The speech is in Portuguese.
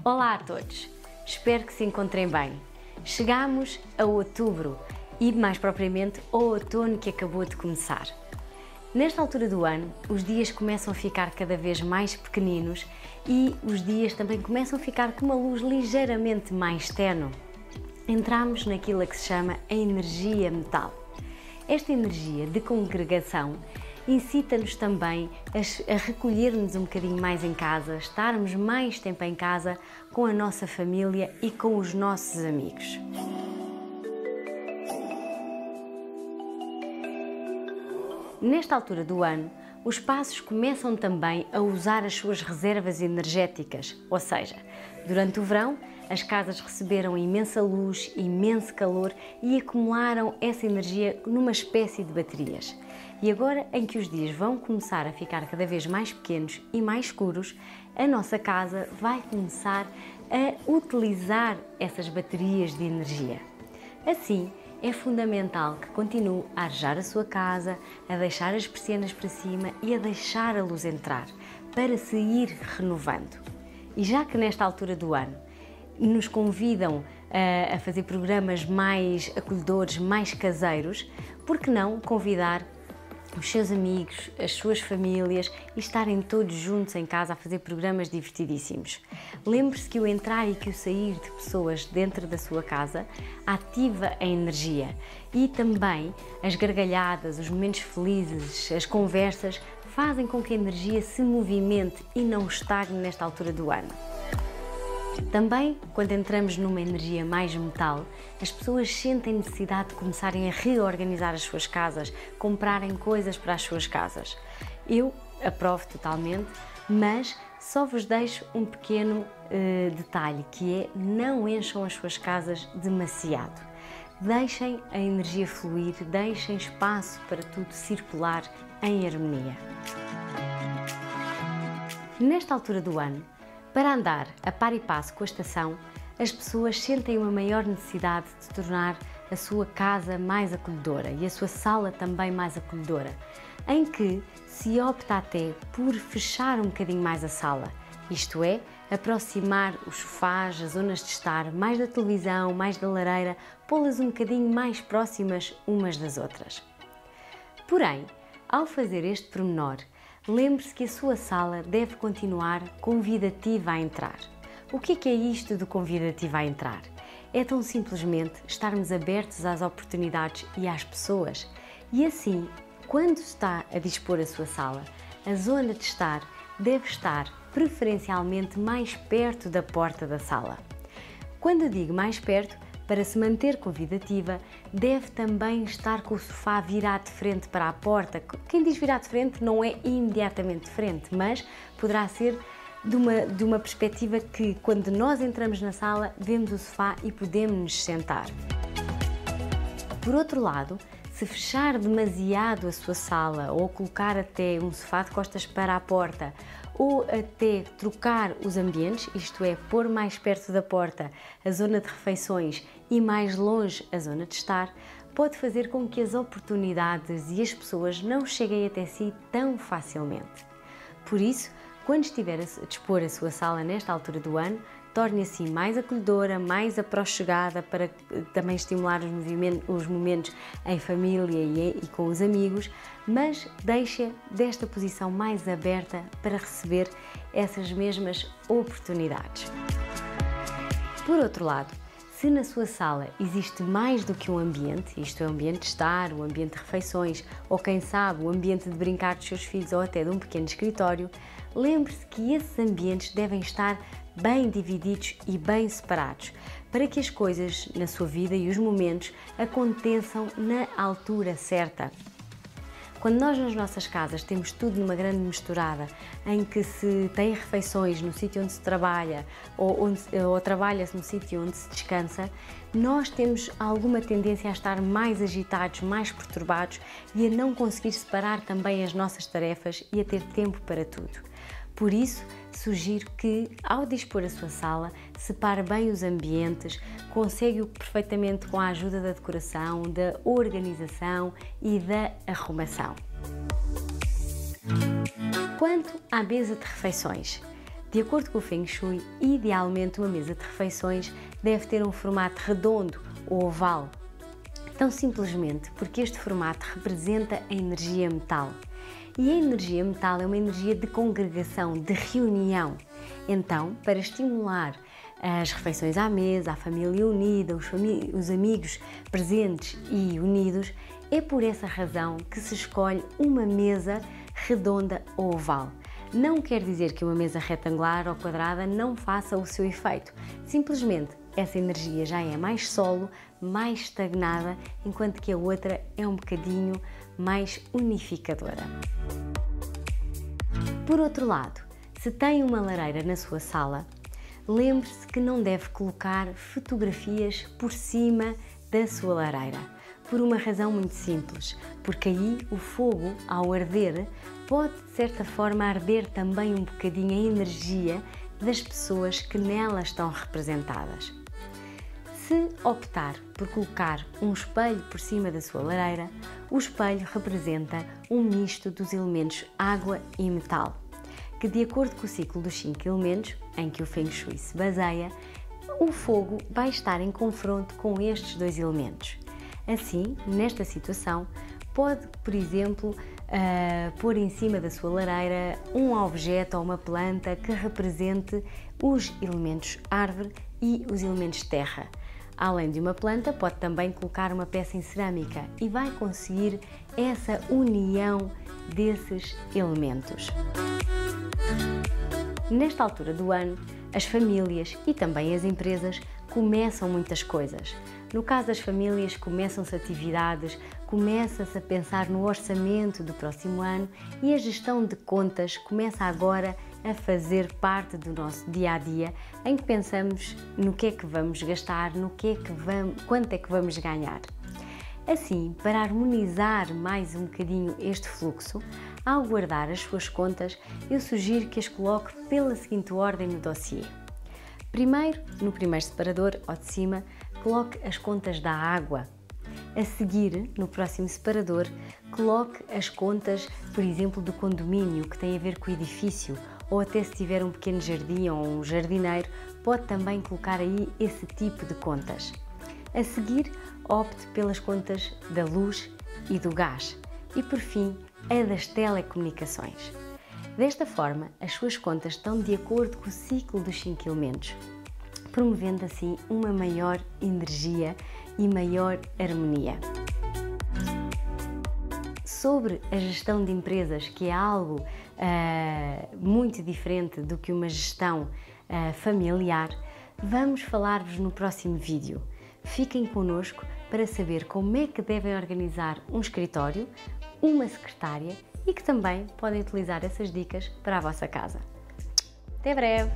Olá a todos, espero que se encontrem bem. Chegamos a outubro e mais propriamente ao outono que acabou de começar. Nesta altura do ano, os dias começam a ficar cada vez mais pequeninos e os dias também começam a ficar com uma luz ligeiramente mais tenue. Entramos naquilo que se chama a energia metal. Esta energia de congregação incita-nos também a recolher-nos um bocadinho mais em casa, estarmos mais tempo em casa com a nossa família e com os nossos amigos. Nesta altura do ano, os espaços começam também a usar as suas reservas energéticas, ou seja, durante o verão, as casas receberam imensa luz, imenso calor e acumularam essa energia numa espécie de baterias. E agora, em que os dias vão começar a ficar cada vez mais pequenos e mais escuros, a nossa casa vai começar a utilizar essas baterias de energia. Assim, é fundamental que continue a arejar a sua casa, a deixar as persianas para cima e a deixar a luz entrar, para se ir renovando. E já que nesta altura do ano nos convidam a fazer programas mais acolhedores, mais caseiros, por que não convidar os seus amigos, as suas famílias e estarem todos juntos em casa a fazer programas divertidíssimos. Lembre-se que o entrar e que o sair de pessoas dentro da sua casa ativa a energia e também as gargalhadas, os momentos felizes, as conversas fazem com que a energia se movimente e não estagne nesta altura do ano. Também, quando entramos numa energia mais metal, as pessoas sentem necessidade de começarem a reorganizar as suas casas, comprarem coisas para as suas casas. Eu aprovo totalmente, mas só vos deixo um pequeno detalhe, que é não encham as suas casas demasiado. Deixem a energia fluir, deixem espaço para tudo circular em harmonia. Nesta altura do ano, para andar a par e passo com a estação, as pessoas sentem uma maior necessidade de tornar a sua casa mais acolhedora e a sua sala também mais acolhedora, em que se opta até por fechar um bocadinho mais a sala, isto é, aproximar os sofás, as zonas de estar, mais da televisão, mais da lareira, pô-las um bocadinho mais próximas umas das outras. Porém, ao fazer este pormenor, lembre-se que a sua sala deve continuar convidativa a entrar. O que é isto de convidativa a entrar? É tão simplesmente estarmos abertos às oportunidades e às pessoas. E assim, quando está a dispor a sua sala, a zona de estar deve estar preferencialmente mais perto da porta da sala. Quando eu digo mais perto, para se manter convidativa, deve também estar com o sofá virado de frente para a porta. Quem diz virado de frente não é imediatamente de frente, mas poderá ser de uma perspectiva que, quando nós entramos na sala, vemos o sofá e podemos nos sentar. Por outro lado, se fechar demasiado a sua sala ou colocar até um sofá de costas para a porta ou até trocar os ambientes, isto é, pôr mais perto da porta a zona de refeições e mais longe a zona de estar, pode fazer com que as oportunidades e as pessoas não cheguem até si tão facilmente. Por isso, quando estiver a dispor a sua sala nesta altura do ano, torne assim mais acolhedora, mais aproximada para também estimular os momentos em família e com os amigos, mas deixe desta posição mais aberta para receber essas mesmas oportunidades. Por outro lado, se na sua sala existe mais do que um ambiente, isto é, o ambiente de estar, o ambiente de refeições ou, quem sabe, o ambiente de brincar dos seus filhos ou até de um pequeno escritório, lembre-se que esses ambientes devem estar bem divididos e bem separados, para que as coisas na sua vida e os momentos aconteçam na altura certa. Quando nós nas nossas casas temos tudo numa grande misturada, em que se tem refeições no sítio onde se trabalha ou trabalha-se no sítio onde se descansa, nós temos alguma tendência a estar mais agitados, mais perturbados e a não conseguir separar também as nossas tarefas e a ter tempo para tudo. Por isso, sugiro que, ao dispor a sua sala, separe bem os ambientes, consegue-o perfeitamente com a ajuda da decoração, da organização e da arrumação. Quanto à mesa de refeições, De acordo com o Feng Shui, idealmente uma mesa de refeições deve ter um formato redondo ou oval, tão simplesmente porque este formato representa a energia metal. E a energia metal é uma energia de congregação, de reunião. Então, para estimular as refeições à mesa, a família unida, os amigos presentes e unidos, é por essa razão que se escolhe uma mesa redonda ou oval. Não quer dizer que uma mesa retangular ou quadrada não faça o seu efeito. Simplesmente, essa energia já é mais solo, mais estagnada, enquanto que a outra é um bocadinho mais unificadora. Por outro lado, se tem uma lareira na sua sala, lembre-se que não deve colocar fotografias por cima da sua lareira, por uma razão muito simples, porque aí o fogo, ao arder, pode de certa forma arder também um bocadinho a energia das pessoas que nela estão representadas. Se optar por colocar um espelho por cima da sua lareira, o espelho representa um misto dos elementos água e metal, que de acordo com o ciclo dos 5 elementos, em que o Feng Shui se baseia, o fogo vai estar em confronto com estes dois elementos. Assim, nesta situação, pode, por exemplo, pôr em cima da sua lareira um objeto ou uma planta que represente os elementos árvore e os elementos terra. Além de uma planta, pode também colocar uma peça em cerâmica e vai conseguir essa união desses elementos. Nesta altura do ano, as famílias e também as empresas começam muitas coisas. No caso das famílias, começam-se atividades, começa-se a pensar no orçamento do próximo ano e a gestão de contas começa agora a fazer parte do nosso dia-a-dia, em que pensamos no que é que vamos gastar, quanto é que vamos ganhar. Assim, para harmonizar mais um bocadinho este fluxo, ao guardar as suas contas, eu sugiro que as coloque pela seguinte ordem no dossiê. Primeiro, no primeiro separador, ao de cima, coloque as contas da água. A seguir, no próximo separador, coloque as contas, por exemplo, do condomínio, que tem a ver com o edifício, ou até se tiver um pequeno jardim ou um jardineiro, pode também colocar aí esse tipo de contas. A seguir, opte pelas contas da luz e do gás. E, por fim, a das telecomunicações. Desta forma, as suas contas estão de acordo com o ciclo dos 5 elementos, promovendo assim uma maior energia e maior harmonia. Sobre a gestão de empresas, que é algo muito diferente do que uma gestão familiar, vamos falar-vos no próximo vídeo. Fiquem connosco para saber como é que devem organizar um escritório, uma secretária e que também podem utilizar essas dicas para a vossa casa. Até breve!